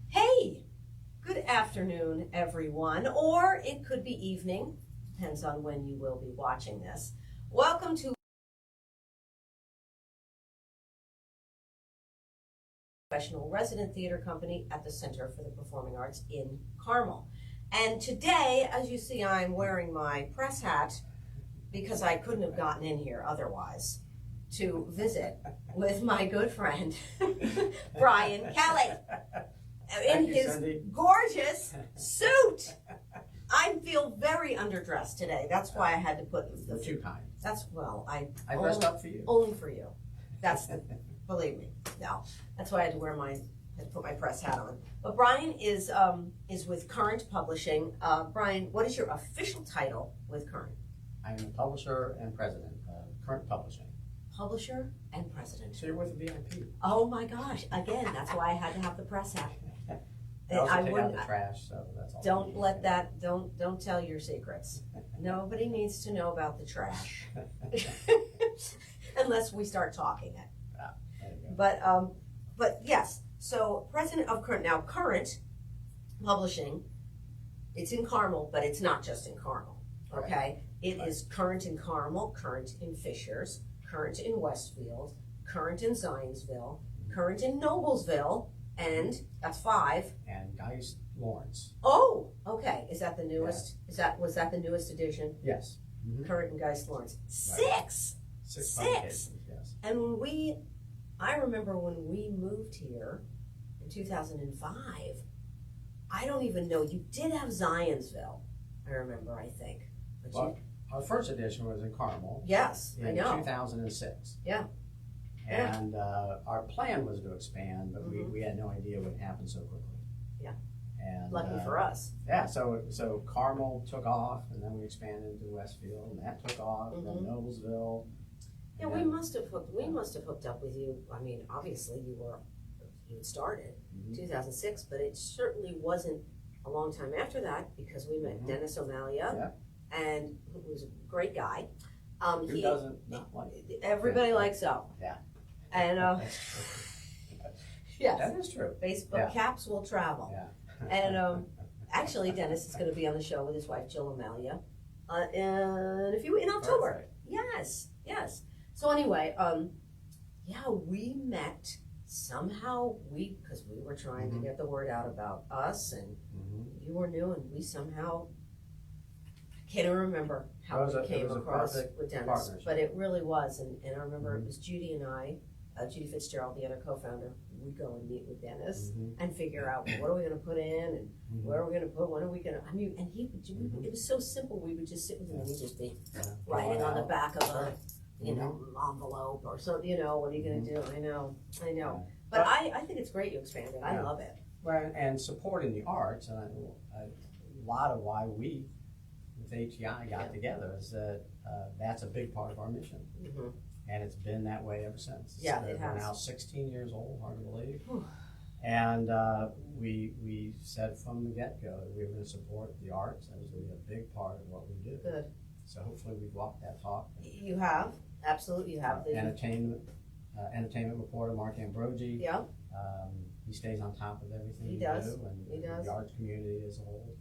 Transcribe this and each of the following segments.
Hey, good afternoon, everyone, or it could be evening, depends on when you will be watching this. Welcome to Professional Resident Theater Company at the Center for the Performing Arts in Carmel. And today, as you see, I'm wearing my press hat because I couldn't have gotten in here otherwise to visit with my good friend, Brian Kelly. In his gorgeous suit. I feel very underdressed today. That's why I had to put the too kind. That's I dressed up for you. Only for you. That's the believe me. No. That's why I had to put my press hat on. But Brian is with Current Publishing. Brian, what is your official title with Current? I am the publisher and president of Current Publishing. Publisher and president. So you're with the VIP. Oh my gosh! Again, that's why I had to have the press hat. I also take out the trash, so that's all. Don't let that. Don't tell your secrets. Nobody needs to know about the trash, unless we start talking it. There you go. But yes. So president of Current. Now Current Publishing. It's in Carmel, but it's not just in Carmel. Okay, right. It is Current in Carmel, Current in Fishers, Current in Westfield, Current in Zionsville, Current in Noblesville. And that's 5. And Geist Lawrence. Oh, okay. Is that the newest? Yeah. Was that the newest edition? Yes. Mm-hmm. Current and Geist Lawrence. Right. 6 publications, yes. And I remember when we moved here in 2005. I don't even know. You did have Zionsville. I remember. I think. But well, our first edition was in Carmel. Yes, I know. 2006. Yeah. And our plan was to expand, but we had no idea it would happen so quickly. Yeah. And lucky for us. Yeah. So Carmel took off, and then we expanded into Westfield, and that took off. And then Noblesville. Yeah, we must have hooked up with you. I mean, obviously you had started 2006, but it certainly wasn't a long time after that because we met Dennis O'Malia, and who was a great guy. Who doesn't not like? Everybody likes O. Yeah. And yes, that is true. Facebook caps will travel. Yeah. And actually, Dennis is going to be on the show with his wife Jill O'Malia, in October. Perfect. Yes. So anyway, we met somehow. Because we were trying to get the word out about us, and you were new, and we somehow. Can't even remember how we came across with Dennis, but it really was, and I remember it was Judy and I, Judy Fitzgerald, the other co-founder, we'd go and meet with Dennis and figure out, well, what are we going to put in, and where are we going to put, when are we going to, I mean, and it was so simple, we would just sit with him and he'd just be writing on the back of a, envelope or so, what are you going to do? I know. But I think it's great you expanded. I love it. Well, and supporting the arts, and a lot of why we ATI got together is that that's a big part of our mission, and it's been that way ever since. Yeah, it has. We're now 16 years old, hard to believe, and we said from the get-go that we were going to support the arts. That was going to be a big part of what we do. Good. So hopefully we've walked that talk. You have, absolutely, you have. Entertainment reporter Mark Ambrogi. Yeah. He stays on top of everything he we does. do, and he does. The arts community as a whole.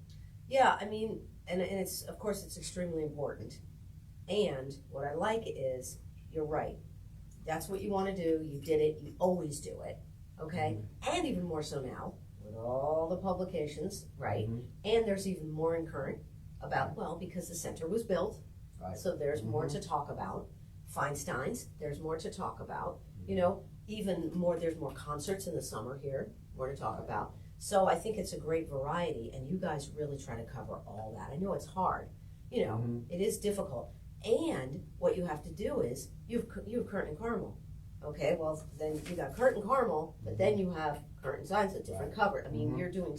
Yeah, I mean, and it's, of course, it's extremely important. And what I like is, you're right. That's what you want to do. You did it. You always do it. Okay? And even more so now, with all the publications, right? And there's even more in Current about, because the center was built. Right. So there's more to talk about. Feinstein's, there's more to talk about. Even more, there's more concerts in the summer here, more to talk about. So I think it's a great variety, and you guys really try to cover all that. I know it's hard, it is difficult. And what you have to do is, you have Current and Carmel. Okay, well, then you got Current and Carmel, but then you have Current and Signs, a different cover. I mean, you're doing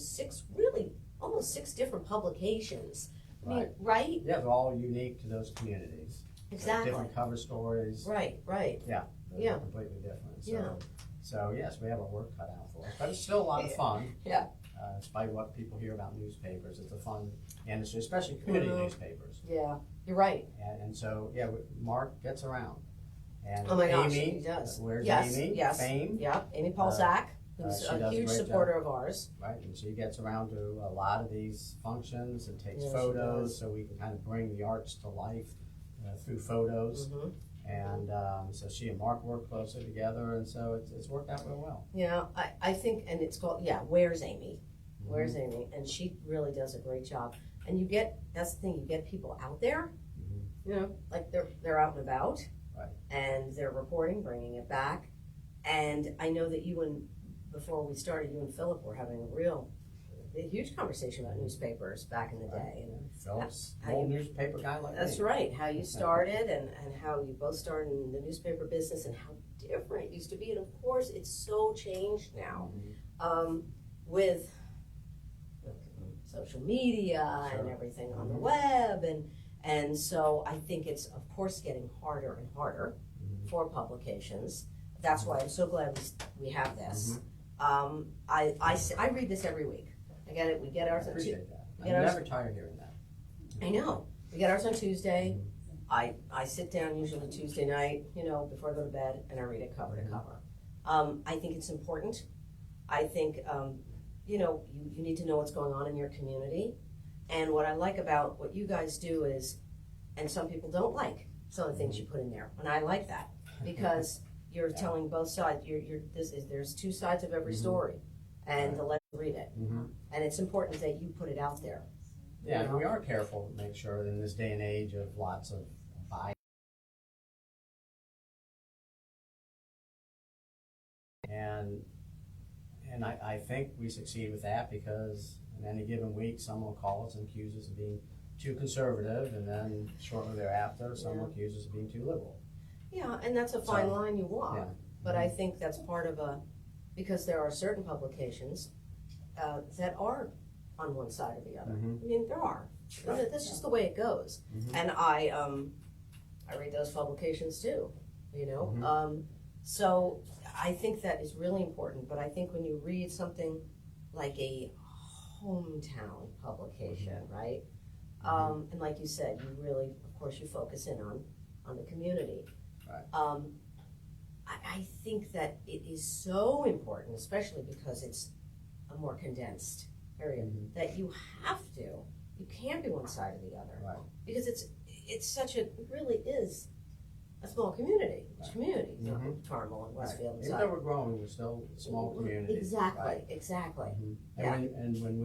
almost six different publications. I mean, right? Yeah, they're all unique to those communities. Exactly. Different cover stories. Right. Yeah. They're completely different. So yes, we have our work cut out for us, but it's still a lot of fun. Yeah. Despite what people hear about newspapers, it's a fun industry, especially community newspapers. Yeah, you're right. And so, Mark gets around. And oh my gosh, Amy, he does. Where's yes, Amy? Yes. Fame. Yeah, Amy Paulzak. who's She a does a huge great supporter of ours. Right, and she gets around to a lot of these functions and takes Yeah, she photos, does. so we can kind of bring the arts to life through photos. Mhm. And so she and Mark work closer together, and so it's worked out real well. Yeah, I think, and it's called, Where's Amy? Where's Amy? And she really does a great job. And that's the thing, you get people out there, like they're out and about. Right. And they're reporting, bringing it back. And I know that before we started, you and Philip were having a huge conversation about newspapers back in the day. And Philip's an old newspaper guy like that's me. right, how you started and how you both started in the newspaper business and how different it used to be. And of course, it's so changed now with social media and everything on the web. And so I think it's, of course, getting harder and harder for publications. That's why I'm so glad we have this. I read this every week. I get it. We get ours. I appreciate that. I'm ours- never tired of hearing that. I know. We get ours on Tuesday. I sit down usually Tuesday night, before I go to bed, and I read it cover to cover. I think it's important. I think, you need to know what's going on in your community. And what I like about what you guys do is, and some people don't like some of the things you put in there, and I like that because you're telling both sides. There's two sides of every story, and to let them read it. And it's important that you put it out there. Yeah, and we are careful to make sure in this day and age of lots of bias. And I think we succeed with that because in any given week, someone will call us and accuse us of being too conservative, and then shortly thereafter, someone will accuse us of being too liberal. Yeah, and that's a fine line you walk. Yeah. But I think that's part of because there are certain publications that are on one side or the other. I mean, there are. That's just the way it goes. And I read those publications too, So I think that is really important. But I think when you read something like a hometown publication, right? And like you said, you really, of course, you focus in on the community. Right. I think that it is so important, especially because it's a more condensed area, that you can't be one side or the other. Right. Because it really is a small community. It's community, not Carmel and Westfield and Even though we're growing, we're still a small community. Exactly, right? exactly. Yeah. And when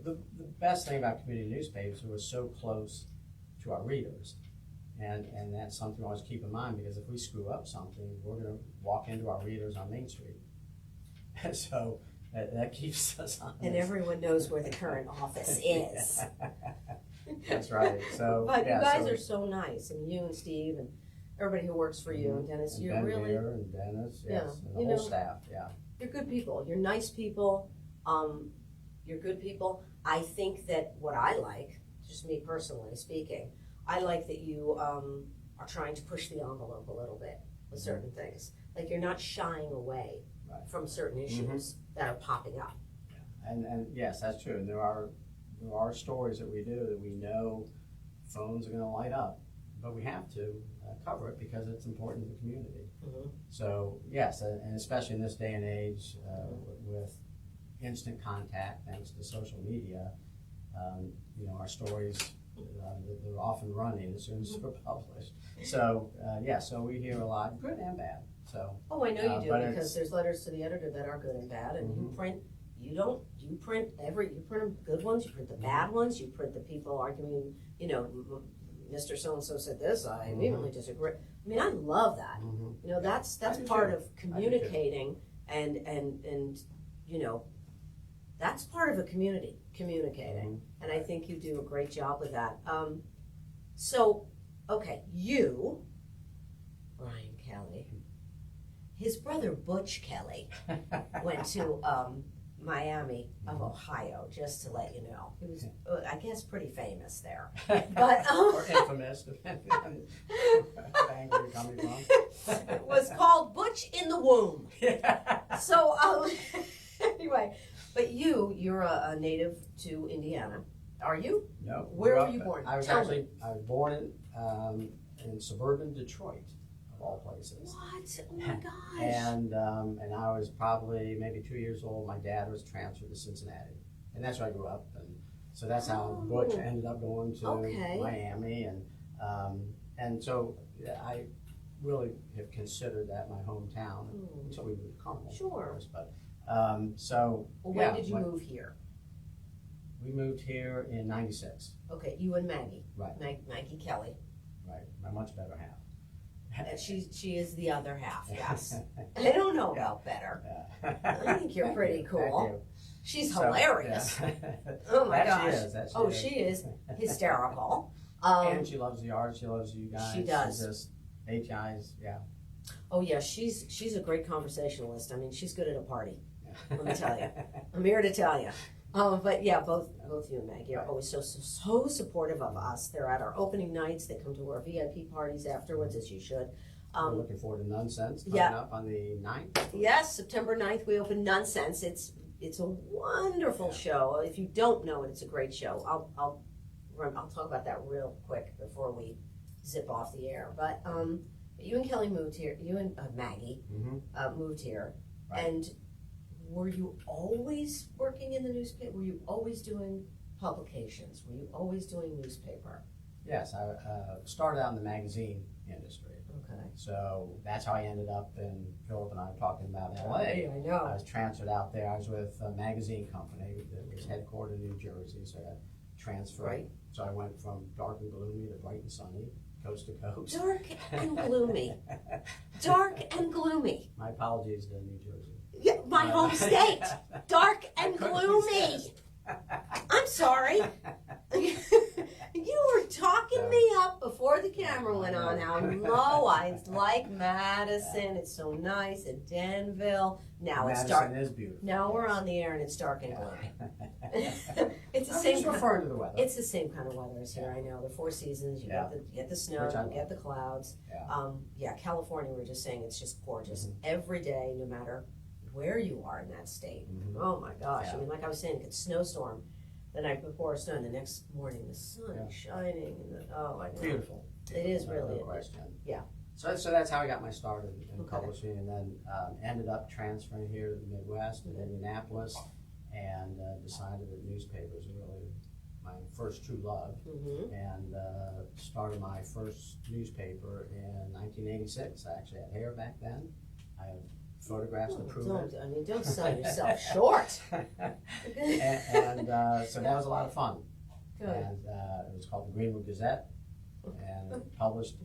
the best thing about community newspapers, we're so close to our readers. And that's something we always keep in mind, because if we screw up something, we're going to walk into our readers on Main Street. And so that keeps us honest. And everyone knows where the current office is. That's right. So, but you guys are so nice, and you and Steve and everybody who works for you and Dennis. And you're Ben really Beer and Dennis, yes, and the whole staff. Yeah, you're good people. You're nice people. You're good people. I think that what I like, just me personally speaking, I like that you are trying to push the envelope a little bit with certain things. Like you're not shying away from certain issues that are popping up. Yeah. And yes, that's true. And there are stories that we do that we know phones are going to light up, but we have to cover it because it's important to the community. So yes, and especially in this day and age with instant contact, thanks to social media, our stories. They're often running as soon as they're published. So so we hear a lot, good and bad. So I know you do, because there's letters to the editor that are good and bad, and you print them good ones, you print the bad ones, you print the people arguing, Mr. So-and-so said this, I vehemently disagree. I mean, I love that. That's part of communicating and that's part of a community, communicating. And I think you do a great job with that. You, Ryan Kelly, his brother Butch Kelly went to Miami of Ohio, just to let you know. He was, I guess, pretty famous there. But or infamous, depending on the angle you're coming from. It was called Butch in the Womb. So, anyway, but you're a native to Indiana. Are you? No. Where were you born? I was born in suburban Detroit. of all places. What? Oh my gosh. And I was probably maybe 2 years old. My dad was transferred to Cincinnati, and that's where I grew up. And so that's how Butch ended up going to Miami, and so I really have considered that my hometown until we moved to Carmel. Sure. Of course, but so. Well, when did you move here? We moved here in '96. Okay, you and Maggie. Right. Maggie Kelly. Right, my much better half. She is the other half, yes. I don't know about better. Yeah. I think you're pretty cool. Thank you. She's hilarious. Yeah. Oh my gosh. She is hysterical. And she loves the art. She loves you guys. She does. She's just ATI's, yeah. Oh yeah, she's a great conversationalist. I mean, she's good at a party. Let me tell you. I'm here to tell you. But yeah, both you and Maggie are always so supportive of us. They're at our opening nights. They come to our VIP parties afterwards, as you should. We're looking forward to Nonsense coming up on the 9th. Yes, September 9th, we open Nonsense. It's a wonderful show. If you don't know it, it's a great show. I'll talk about that real quick before we zip off the air. But you and Kelly moved here. You and Maggie moved here, right. And were you always working in the newspaper? Were you always doing publications? Were you always doing newspaper? Yes, I started out in the magazine industry. Okay. So that's how I ended up in, Philip and I were talking about LA. I know. I was transferred out there. I was with a magazine company that was headquartered in New Jersey, so I got transferred. Right. So I went from dark and gloomy to bright and sunny, coast to coast. Dark and gloomy. Dark and gloomy. My apologies to New Jersey. Yeah, my home state. Dark and gloomy. I'm sorry. You were talking me up before the camera went on how low I like Madison. It's so nice. And Danville. Now Madison it's dark. Is beautiful. Now we're on the air and it's dark and gloomy. It's the I'm same. just referring to the weather. It's the same kind of weather as here. I know the 4 seasons. You get the snow. You get the clouds. California. We're just saying it's just gorgeous every day, no matter where you are in that state. Oh my gosh. I mean, like I was saying, it could snowstorm the night before it snowed, and the next morning the sun is shining. And I know. Beautiful. It is really. No question. Yeah. So that's how I got my start in publishing, and then ended up transferring here to the Midwest, in Indianapolis, and decided that newspapers were really my first true love, and started my first newspaper in 1986. I actually had hair back then. I had photographs to prove it. Don't sell yourself short. and so that was a lot of fun. Good. And it was called the Greenwood Gazette, and it published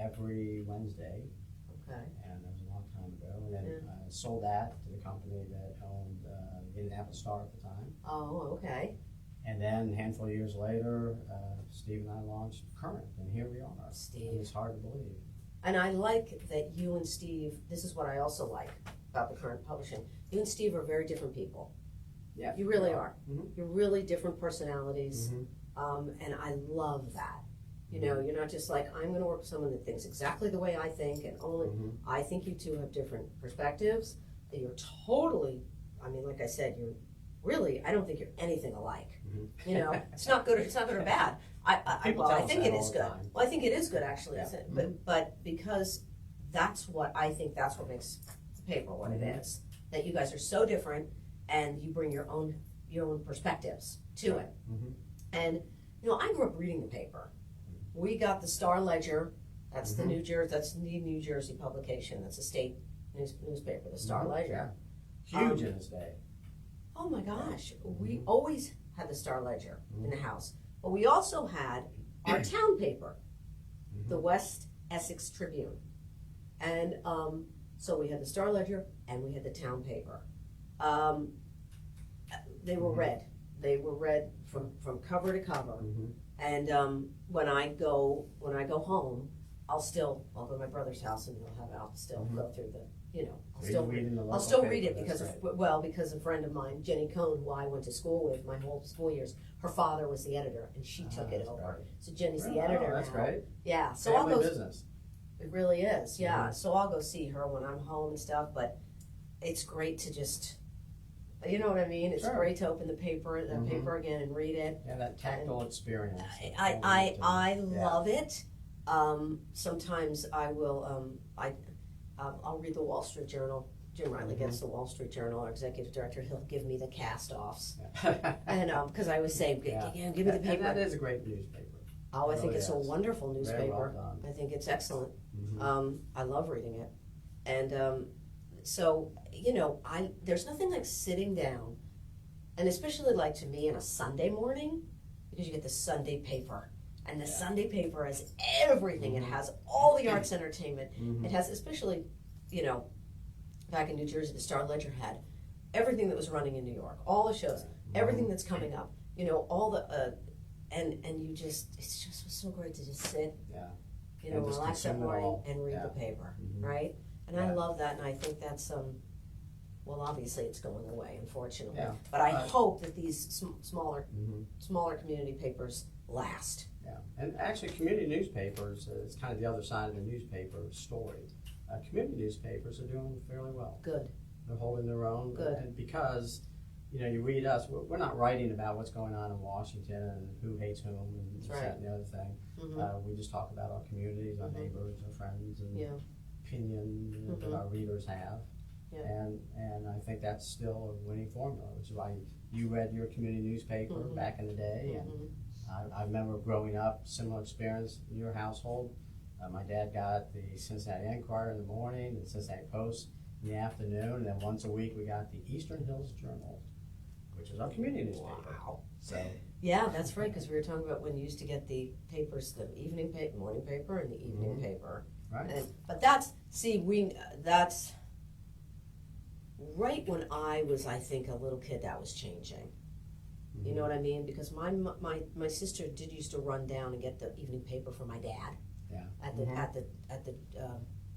every Wednesday. Okay. And that was a long time ago. And then sold that to the company that owned the Indianapolis Star at the time. Oh, okay. And then a handful of years later, Steve and I launched Current, and here we are. Steve. It's hard to believe. And I like that you and Steve, this is what I also like about the Current publishing. You and Steve are very different people. Yeah. You really are. You're really different personalities. And I love that. You know, you're not just like, I'm going to work with someone that thinks exactly the way I think, and only, I think you two have different perspectives. You're totally, I mean, like I said, you're really, I don't think you're anything alike. You know, it's not good or bad. I think it is good. Well, I think it is good, actually. Yeah. But because that's what makes the paper what it is. That you guys are so different, and you bring your own perspectives to it. And you know, I grew up reading the paper. We got the Star Ledger. That's the New Jersey publication. That's a state newspaper. The Star Ledger. Huge in its day. Oh my gosh, we always had the Star Ledger in the house. But we also had our town paper, the West Essex Tribune. And so we had the Star Ledger and we had the town paper. They were read. They were read from cover to cover. And when I go home, I'll go to my brother's house and I'll still go through the, you know, I'll still read it because a friend of mine, Jenny Cohn, who I went to school with my whole school years, her father was the editor and she took it over. Great. So Jenny's the editor now. That's great. Yeah. So Family I'll go. Business. It really is. Yeah. So I'll go see her when I'm home and stuff. But it's great to just, you know what I mean? It's great to open the paper again and read it. Yeah, that tactile experience. I love it. Sometimes I will, I'll read the Wall Street Journal. Jim Riley gets the Wall Street Journal, our executive director. He'll give me the cast-offs. And, because I always say, give me the paper. And that is a great newspaper. Oh, I think it's a wonderful Very newspaper. well done. I think it's excellent. Mm-hmm. I love reading it. And, so, there's nothing like sitting down, and especially like to me on a Sunday morning, because you get the Sunday paper. And the Sunday paper has everything. It has all the arts entertainment. It has, especially, back in New Jersey, the Star Ledger had everything that was running in New York, all the shows, everything that's coming up, all the, and you just, it's just so great to just sit, And just relax that consume it morning all. and read the paper, right? And I love that, and I think that's, well, obviously it's going away, unfortunately. Yeah. But I hope that these smaller community papers last. Yeah, and actually community newspapers, it's kind of the other side of the newspaper story. Community newspapers are doing fairly well. Good. They're holding their own. Good. And because, you read us, we're not writing about what's going on in Washington and who hates whom and this, that, and the other thing. We just talk about our communities, our neighbors, our friends, and opinion that our readers have. Yeah. And I think that's still a winning formula, which is why you read your community newspaper back in the day. And I remember growing up, similar experience in your household. My dad got the Cincinnati Enquirer in the morning, the Cincinnati Post in the afternoon, and then once a week we got the Eastern Hills Journal, which is our community newspaper. Wow. So. Yeah, that's right, because we were talking about when you used to get the papers, the evening paper, morning paper, and the evening paper. Right. But that's right when I was, I think, a little kid, that was changing. You know what I mean? Because my sister did used to run down and get the evening paper for my dad. Yeah.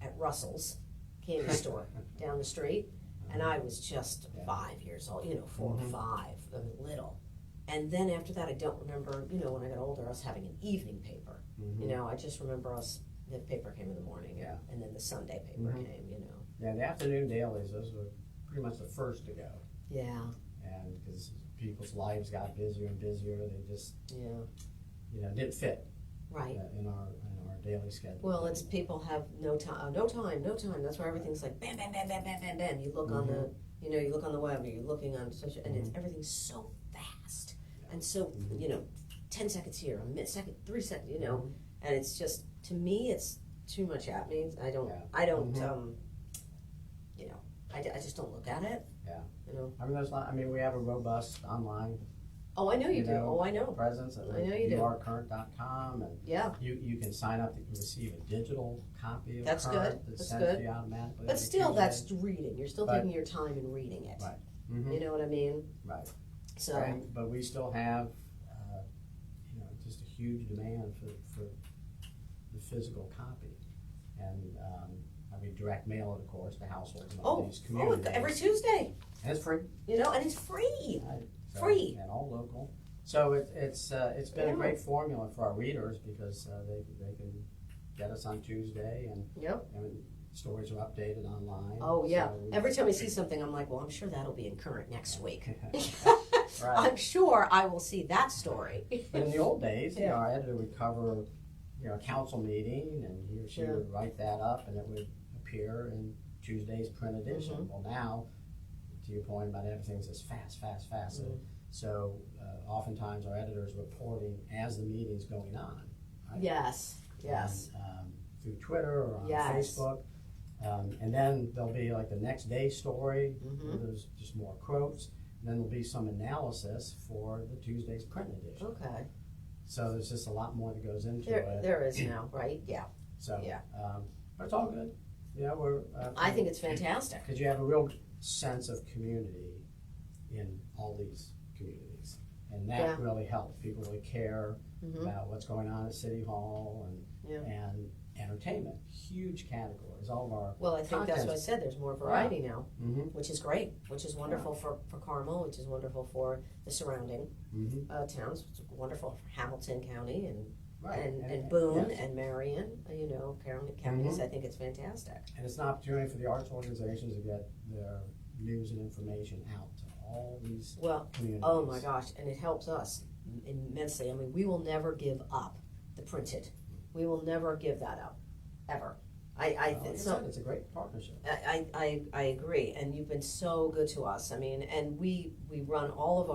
At Russell's candy store down the street, and I was just 5 years old, 4 or 5, I was little. And then after that, I don't remember, when I got older, us having an evening paper. I just remember the paper came in the morning, and then the Sunday paper came. Yeah, the afternoon dailies, those were pretty much the first to go. Yeah. And because people's lives got busier and busier, they just didn't fit right in our daily schedule. Well, it's people have no time. That's why everything's like bam, bam, bam, bam, bam, bam, bam. You look on the, you look on the web, or you're looking on social, and everything's so fast, and so 10 seconds here, a minute, second, 3 seconds, and it's just, to me, it's too much happening. I don't, I just don't look at it. Yeah. I mean, we have a robust online. Oh, I know you do. Oh, I know. Presence at urcurrent.com, and you can sign up to receive a digital copy of That's Current good. that's sent to you automatically. But still, that's reading. You're still taking your time and reading it. Right. You know what I mean? Right. So. Right. But we still have, just a huge demand for the physical copy, and we direct mail it, of course, to households in all these communities. Every Tuesday. And it's free. And it's free. Right. So, free. And all local. So it's been a great formula for our readers, because they can get us on Tuesday, and stories are updated online. Oh yeah. So every time I see something, I'm like, well, I'm sure that'll be in Current next week. Right. I'm sure I will see that story. But in the old days, our editor would cover, a council meeting, and he or she would write that up, and it would appear in Tuesday's print edition. Well, now, to your point about everything's just fast. So oftentimes our editors reporting as the meeting's going on. Right? Yes. And, through Twitter or on Facebook. And then there'll be like the next day story, where there's just more quotes. And then there'll be some analysis for the Tuesday's print edition. Okay. So there's just a lot more that goes into it. There is now, right? Yeah. So, but it's all good. I think it's fantastic. Because you have a real sense of community in all these communities. And that really helps. People really care about what's going on at City Hall and entertainment. Huge categories. All of our Well, I think that's what I said. There's more variety now, which is great, which is wonderful for Carmel, which is wonderful for the surrounding towns. It's wonderful for Hamilton County and Boone and Marion, counties. I think it's fantastic. And it's an opportunity for the arts organizations to get their news and information out to all these communities. Oh my gosh, and it helps us immensely. I mean, we will never give up the printed We will never give that up, ever. Like I said, it's a great partnership. I agree, and you've been so good to us. I mean, and we run all of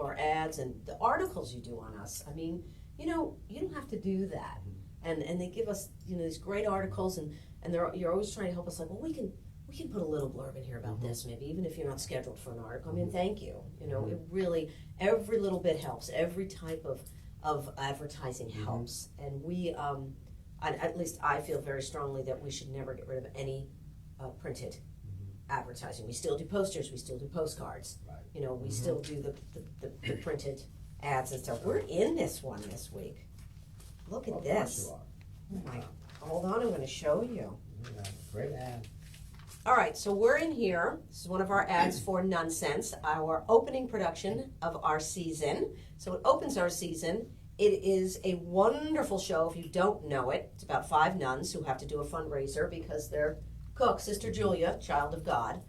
our ads and the articles you do on us. I mean, you don't have to do that, and they give us these great articles, and you're always trying to help us. Like, well, we can put a little blurb in here about this, maybe even if you're not scheduled for an article. I mean, thank you. It really, every little bit helps. Every type of advertising helps, and we. At least I feel very strongly that we should never get rid of any printed advertising. We still do posters, we still do postcards. Right. We still do the printed ads and stuff. We're in this one this week. Look at this. Oh my, hold on, I'm going to show you. Yeah, great ad. All right, so we're in here. This is one of our ads for Nonsense, our opening production of our season. So it opens our season. It is a wonderful show. If you don't know it, it's about 5 nuns who have to do a fundraiser because their cook, Sister Julia, child of God,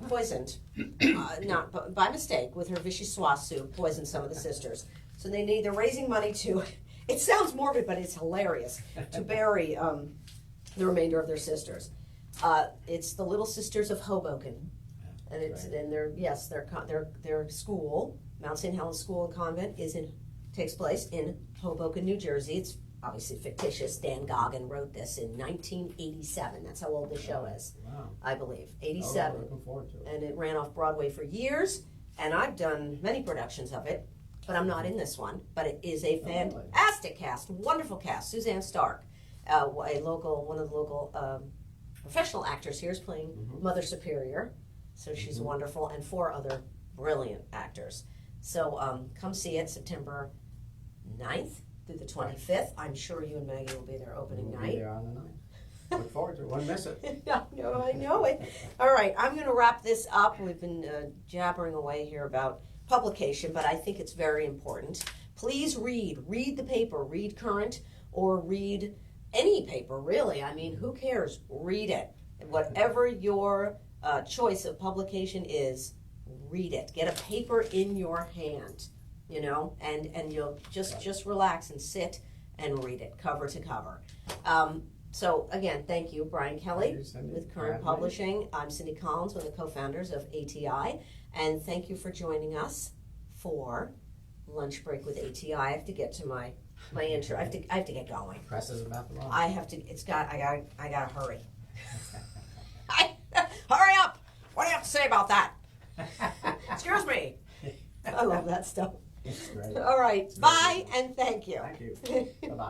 poisoned, not by mistake, with her vichyssoise soup, poisoned some of the sisters. So they're raising money to, it sounds morbid, but it's hilarious, to bury the remainder of their sisters. It's the Little Sisters of Hoboken, and it's their school, Mount St. Helens School and Convent, takes place in Hoboken, New Jersey. It's obviously fictitious. Dan Goggin wrote this in 1987. That's how old the show is. Wow. I believe 87. Looking forward to it. And it ran off Broadway for years, and I've done many productions of it, but I'm not in this one. But it is a fantastic cast, wonderful cast. Suzanne Stark, one of the local professional actors here, is playing Mother Superior, so she's wonderful, and 4 other brilliant actors. So come see it September 9th through the 25th. I'm sure you and Maggie will be there opening night. We'll be there on the 9th. Look forward to it. Won't miss it. No, I know it. All right, I'm going to wrap this up. We've been jabbering away here about publication, but I think it's very important. Please read the paper, read Current, or read any paper, really. I mean, who cares? Read it. Whatever your choice of publication is, read it. Get a paper in your hand, and you'll just relax and sit and read it cover to cover. So again, thank you, Brian Kelly with Current Publishing. I'm Cindy Collins, one of the co-founders of ATI, and thank you for joining us for Lunch Break with ATI. I have to get to my intro. I have to get going. Press is about the launch. I gotta hurry. Hurry up! What do you have to say about that? Excuse me. I love that stuff. It's great. All right. Bye and thank you. Thank you. Bye-bye.